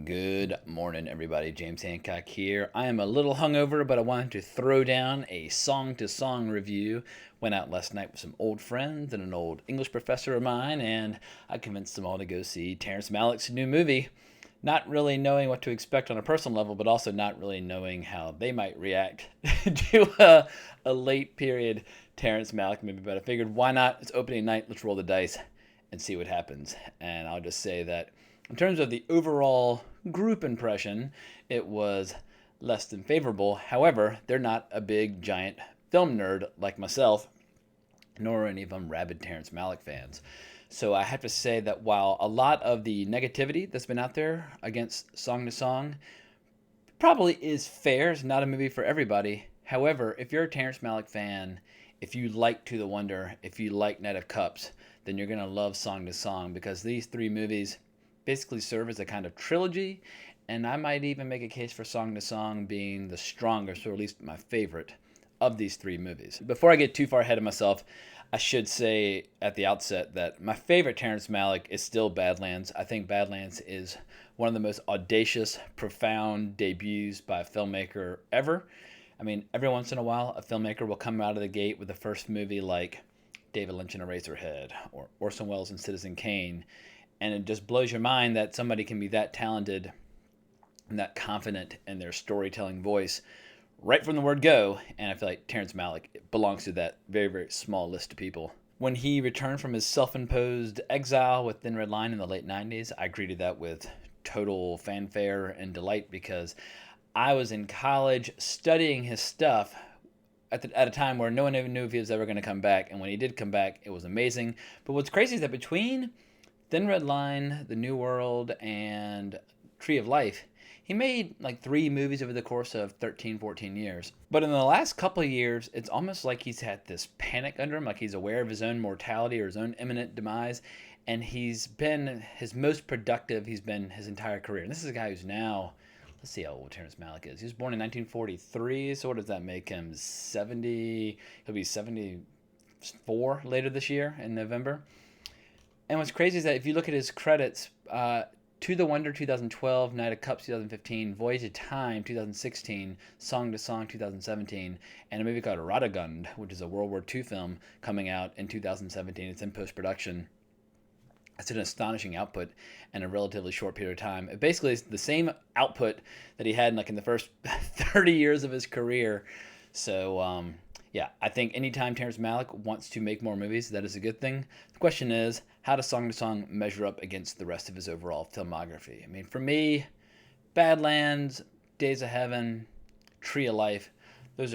Good morning, everybody. James Hancock here. I am a little hungover, but I wanted to throw down a song-to-song review. Went out last night with some old friends and an old English professor of mine, and I convinced them all to go see Terrence Malick's new movie. Not really knowing what to expect on a personal level, but also not really knowing how they might react to a late period Terrence Malick movie. But I figured, why not? It's opening night. Let's roll the dice and see what happens. And I'll just say that in terms of the overall group impression, it was less than favorable. However, they're not a big, giant film nerd like myself, nor are any of them rabid Terrence Malick fans. So I have to say that while a lot of the negativity that's been out there against Song to Song probably is fair, it's not a movie for everybody. However, if you're a Terrence Malick fan, if you like To the Wonder, if you like Knight of Cups, then you're going to love Song to Song, because these three movies basically serve as a kind of trilogy, and I might even make a case for Song to Song being the strongest, or at least my favorite, of these three movies. Before I get too far ahead of myself, I should say at the outset that my favorite Terrence Malick is still Badlands. I think Badlands is one of the most audacious, profound debuts by a filmmaker ever. I mean, every once in a while, a filmmaker will come out of the gate with the first movie like David Lynch in Eraserhead or Orson Welles in Citizen Kane, and it just blows your mind that somebody can be that talented and that confident in their storytelling voice right from the word go. And I feel like Terrence Malick belongs to that very, very small list of people. When he returned from his self-imposed exile with Thin Red Line in the late 90s, I greeted that with total fanfare and delight, because I was in college studying his stuff at a time where no one even knew if he was ever going to come back. And when he did come back, it was amazing. But what's crazy is that between Thin Red Line, The New World, and Tree of Life, he made like 3 movies over the course of 13, 14 years. But in the last couple of years, it's almost like he's had this panic under him, like he's aware of his own mortality or his own imminent demise, and he's been his most productive he's been his entire career. And this is a guy who's now, let's see how old Terrence Malick is. He was born in 1943, so what does that make him? 70, he'll be 74 later this year in November. And what's crazy is that if you look at his credits, To the Wonder 2012, Knight of Cups 2015, Voyage of Time 2016, Song to Song 2017, and a movie called Radagund, which is a World War II film coming out in 2017. It's in post-production. It's an astonishing output in a relatively short period of time. It basically is the same output that he had in the first 30 years of his career. So, yeah, I think anytime Terrence Malick wants to make more movies, that is a good thing. The question is, how does Song to Song measure up against the rest of his overall filmography? I mean, for me, Badlands, Days of Heaven, Tree of Life, that's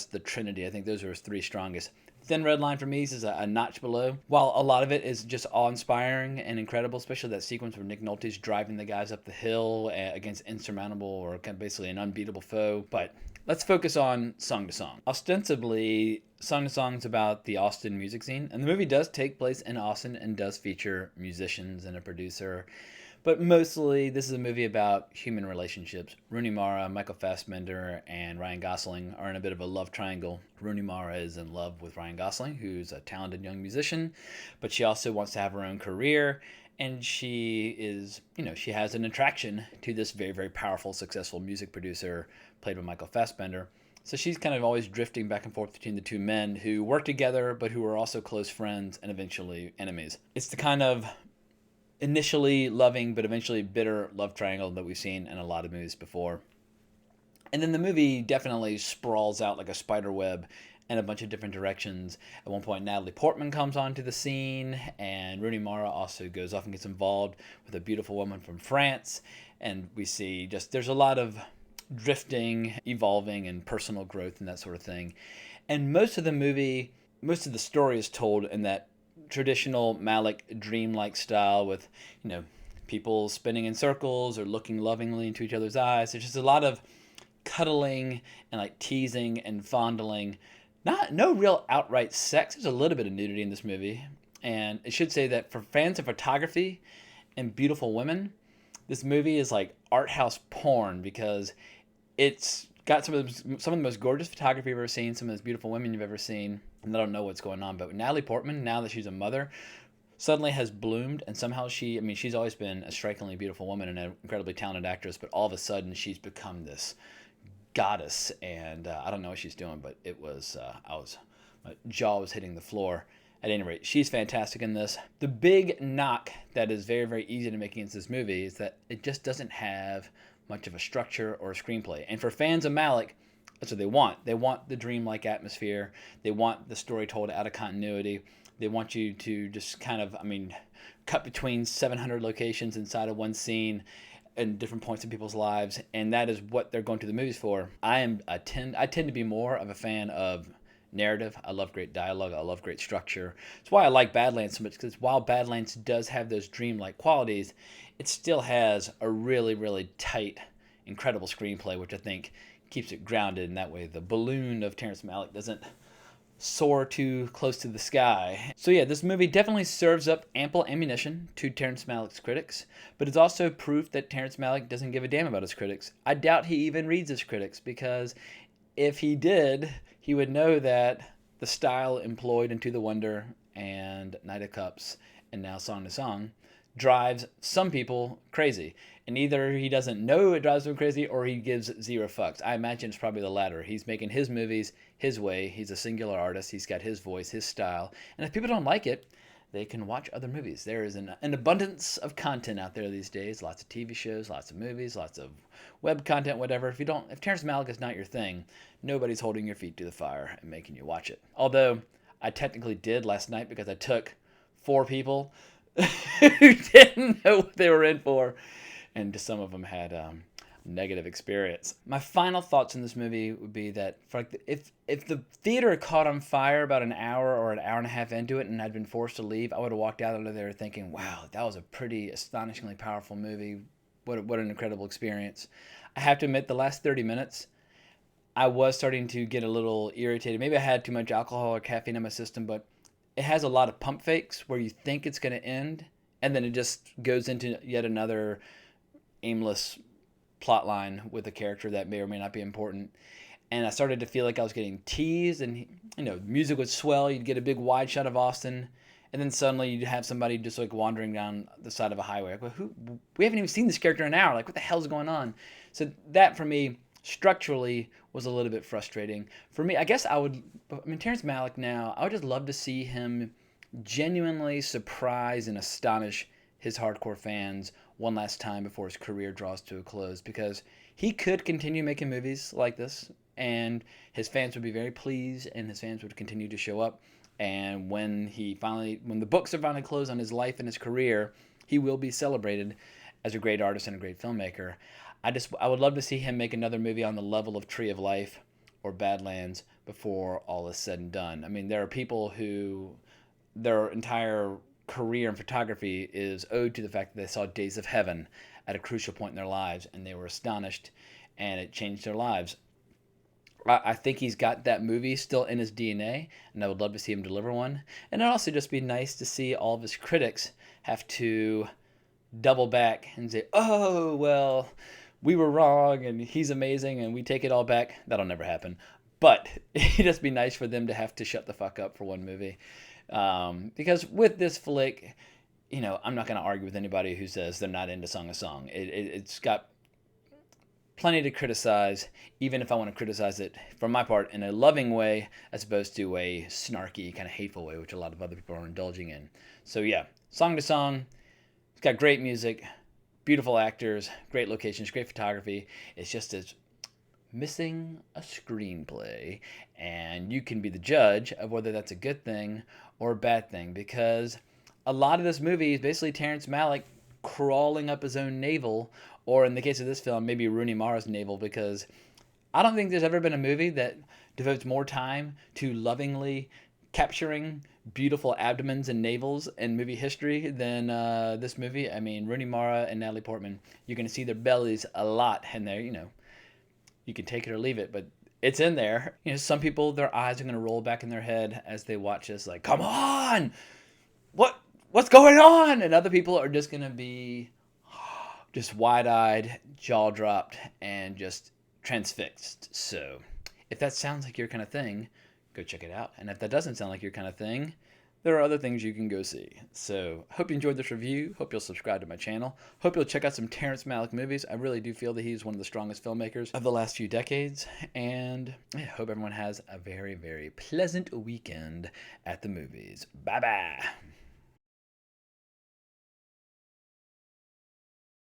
the trinity. I think those are his 3 strongest. Thin Red Line for me is a notch below. While a lot of it is just awe-inspiring and incredible, especially that sequence where Nick Nolte's driving the guys up the hill against insurmountable, or basically an unbeatable foe. But let's focus on Song to Song. Ostensibly, Song to Song is about the Austin music scene, and the movie does take place in Austin and does feature musicians and a producer. But mostly, this is a movie about human relationships. Rooney Mara, Michael Fassbender, and Ryan Gosling are in a bit of a love triangle. Rooney Mara is in love with Ryan Gosling, who's a talented young musician, but she also wants to have her own career, and she has an attraction to this very, very powerful, successful music producer played by Michael Fassbender. So she's kind of always drifting back and forth between the two men who work together, but who are also close friends and eventually enemies. It's the kind of initially loving but eventually bitter love triangle that we've seen in a lot of movies before. And then the movie definitely sprawls out like a spider web in a bunch of different directions. At one point, Natalie Portman comes onto the scene, and Rooney Mara also goes off and gets involved with a beautiful woman from France. And we see there's a lot of drifting, evolving, and personal growth and that sort of thing. And most of the story is told in that traditional Malick dreamlike style, with people spinning in circles or looking lovingly into each other's eyes. There's just a lot of cuddling and teasing and fondling. No real outright sex. There's a little bit of nudity in this movie, and it should say that for fans of photography and beautiful women, this movie is like art house porn, because it's got some of the most gorgeous photography you've ever seen, some of the most beautiful women you've ever seen. And I don't know what's going on, but Natalie Portman, now that she's a mother, suddenly has bloomed, and somehow she's always been a strikingly beautiful woman and an incredibly talented actress, but all of a sudden she's become this goddess, and I don't know what she's doing, but my jaw was hitting the floor. At any rate, she's fantastic in this. The big knock that is very, very easy to make against this movie is that it just doesn't have much of a structure or a screenplay. And for fans of Malick, that's what they want. They want the dreamlike atmosphere. They want the story told out of continuity. They want you to just kind of, cut between 700 locations inside of one scene and different points in people's lives, and that is what they're going to the movies for. I tend to be more of a fan of narrative. I love great dialogue. I love great structure. It's why I like Badlands so much, because while Badlands does have those dreamlike qualities, it still has a really, really tight, incredible screenplay, which I think keeps it grounded in that way. The balloon of Terrence Malick doesn't soar too close to the sky. So yeah, this movie definitely serves up ample ammunition to Terrence Malick's critics, but it's also proof that Terrence Malick doesn't give a damn about his critics. I doubt he even reads his critics, because if he did, he would know that the style employed in To the Wonder and Knight of Cups and now Song to Song drives some people crazy. And either he doesn't know it drives him crazy, or he gives zero fucks. I imagine it's probably the latter. He's making his movies his way. He's a singular artist. He's got his voice, his style. And if people don't like it, they can watch other movies. There is an abundance of content out there these days. Lots of TV shows, lots of movies, lots of web content, whatever. If Terrence Malick is not your thing, nobody's holding your feet to the fire and making you watch it. Although I technically did last night, because I took 4 people who didn't know what they were in for, and some of them had negative experience. My final thoughts on this movie would be that if the theater had caught on fire about an hour or an hour and a half into it and I'd been forced to leave, I would have walked out of there thinking, wow, that was a pretty astonishingly powerful movie. What an incredible experience. I have to admit, the last 30 minutes, I was starting to get a little irritated. Maybe I had too much alcohol or caffeine in my system, but it has a lot of pump fakes where you think it's going to end, and then it just goes into yet another aimless plot line with a character that may or may not be important. And I started to feel like I was getting teased, and music would swell. You'd get a big wide shot of Austin, and then suddenly you'd have somebody just like wandering down the side of a highway. Like, well, we haven't even seen this character in an hour. Like, what the hell's going on? So that for me, structurally, was a little bit frustrating. For me, I guess Terrence Malick now, I would just love to see him genuinely surprise and astonish his hardcore fans one last time before his career draws to a close, because he could continue making movies like this and his fans would be very pleased and his fans would continue to show up. And when the books are finally closed on his life and his career, he will be celebrated as a great artist and a great filmmaker. I would love to see him make another movie on the level of Tree of Life or Badlands before all is said and done. I mean, there are people who their entire career in photography is owed to the fact that they saw Days of Heaven at a crucial point in their lives and they were astonished and it changed their lives. I think he's got that movie still in his DNA, and I would love to see him deliver one. And it'd also just be nice to see all of his critics have to double back and say, oh, well, we were wrong and he's amazing and we take it all back. That'll never happen. But it'd just be nice for them to have to shut the fuck up for one movie. Because with this flick, I'm not going to argue with anybody who says they're not into Song of Song. It's got plenty to criticize, even if I want to criticize it, for my part, in a loving way, as opposed to a snarky, kind of hateful way, which a lot of other people are indulging in. So yeah, Song to Song, it's got great music, beautiful actors, great locations, great photography. It's missing a screenplay, and you can be the judge of whether that's a good thing or a bad thing, because a lot of this movie is basically Terrence Malick crawling up his own navel, or in the case of this film, maybe Rooney Mara's navel, because I don't think there's ever been a movie that devotes more time to lovingly capturing beautiful abdomens and navels in movie history than this movie. I mean, Rooney Mara and Natalie Portman, you're going to see their bellies a lot in there, You can take it or leave it, but it's in there. Some people, their eyes are going to roll back in their head as they watch this, like, come on! What's going on? And other people are just going to be just wide-eyed, jaw-dropped, and just transfixed. So if that sounds like your kind of thing, go check it out. And if that doesn't sound like your kind of thing, there are other things you can go see. So, hope you enjoyed this review. Hope you'll subscribe to my channel. Hope you'll check out some Terrence Malick movies. I really do feel that he's one of the strongest filmmakers of the last few decades. And I hope everyone has a very, very pleasant weekend at the movies. Bye bye.